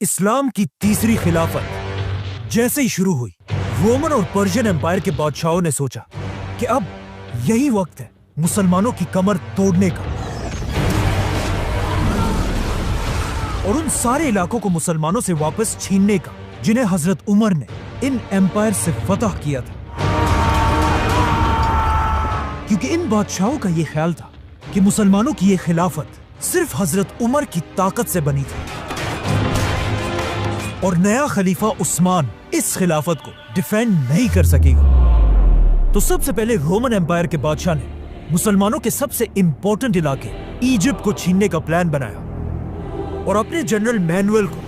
इस्लाम की तीसरी खिलाफत जैसे ही शुरू हुई, रोमन और पर्शियन एम्पायर के बादशाहों ने सोचा कि अब यही वक्त है मुसलमानों की कमर तोड़ने का और उन सारे इलाकों को मुसलमानों से वापस छीनने का जिन्हें हजरत उमर ने इन एम्पायर से फतह किया था। क्योंकि इन बादशाहों का यह ख्याल था कि मुसलमानों की यह खिलाफत सिर्फ हजरत उमर की ताकत से बनी थी और नया खलीफा उस्मान इस खिलाफत को डिफेंड नहीं कर सकेगा। तो सबसे पहले रोमन एम्पायर के बादशाह ने मुसलमानों के सबसे इंपॉर्टेंट इलाके इजिप्ट को छीनने का प्लान बनाया और अपने जनरल मैनुअल को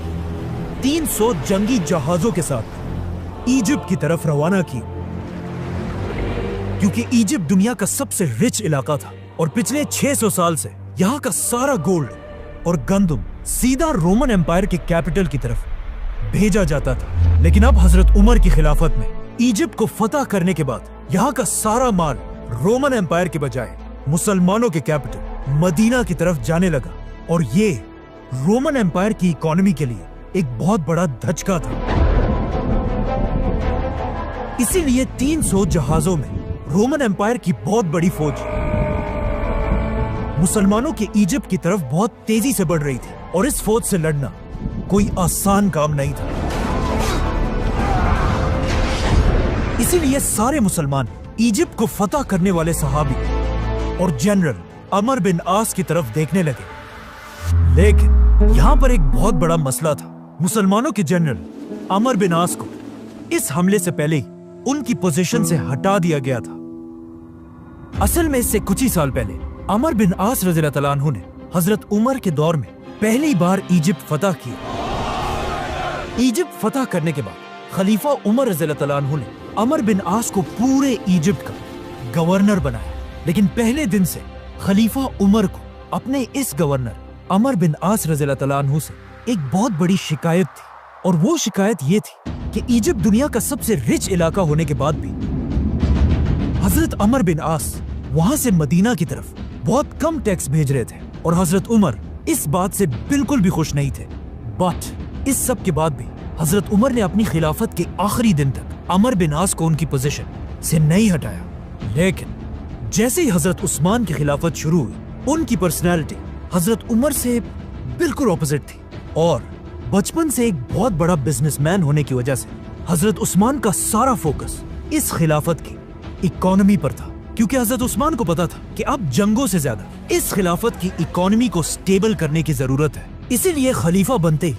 300 जंगी जहाजों के साथ इजिप्ट की तरफ रवाना किया। क्योंकि इजिप्ट दुनिया का सबसे रिच इलाका था और पिछले 600 साल से यहाँ का सारा गोल्ड और गंदम सीधा रोमन एम्पायर के कैपिटल की तरफ भेजा जाता था। लेकिन अब हजरत उमर की खिलाफत में इजिप्ट को फतह करने के बाद यहाँ का सारा माल रोमन एम्पायर के बजाय मुसलमानों के कैपिटल मदीना की तरफ जाने लगा और ये रोमन एम्पायर की इकोनॉमी के लिए एक बहुत बड़ा धचका था। इसीलिए 300 जहाजों में रोमन एम्पायर की बहुत बड़ी फौज मुसलमानों के इजिप्ट की तरफ बहुत तेजी से बढ़ रही थी और इस फौज से लड़ना कोई आसान काम नहीं था। इसीलिए सारे मुसलमान इजिप्ट को फतह करने वाले सहाबी और जनरल अमर बिन आस की तरफ देखने लगे। लेकिन यहां पर एक बहुत बड़ा मसला था। मुसलमानों के जनरल अमर बिन आस को इस हमले से पहले ही उनकी पोजीशन से हटा दिया गया था। असल में इससे कुछ ही साल पहले अमर बिन आस रज़ियल्लाहु तआला अन्हु ने हजरत उमर के दौर में पहली बार इजिप्ट फतह किया। इजिप्ट फतह करने के बाद खलीफा उमर रज़ियल्लाहु तआला अन्हु ने अमर बिन आस को पूरे इजिप्ट का गवर्नर बनाया। लेकिन पहले दिन से खलीफा उमर को अपने इस गवर्नर अमर बिन आस रज़ियल्लाहु तआला अन्हु से एक बहुत बड़ी शिकायत थी और वो शिकायत ये थी कि इजिप्ट दुनिया का सबसे रिच इलाका होने के बाद भी हजरत अमर बिन आस वहां से मदीना की तरफ बहुत कम टैक्स भेज रहे थे और हजरत उमर इस बात से बिल्कुल भी खुश नहीं थे। बट इस सब के बाद भी हजरत उमर ने अपनी खिलाफत के आखिरी दिन तक अमर बिन आस को उनकी पोजीशन से नहीं हटाया। लेकिन जैसे ही हजरत उस्मान की खिलाफत शुरू हुई, उनकी पर्सनैलिटी हजरत उमर से बिल्कुल ऑपोजिट थी और बचपन से एक बहुत बड़ा बिजनेसमैन होने की वजह से हजरत उस्मान का सारा फोकस इस खिलाफत की इकोनॉमी पर था। क्योंकि हजरत उस्मान को पता था कि अब जंगों से ज्यादा इस खिलाफत की इकोनॉमी को स्टेबल करने की जरूरत है। इसीलिए खलीफा बनते ही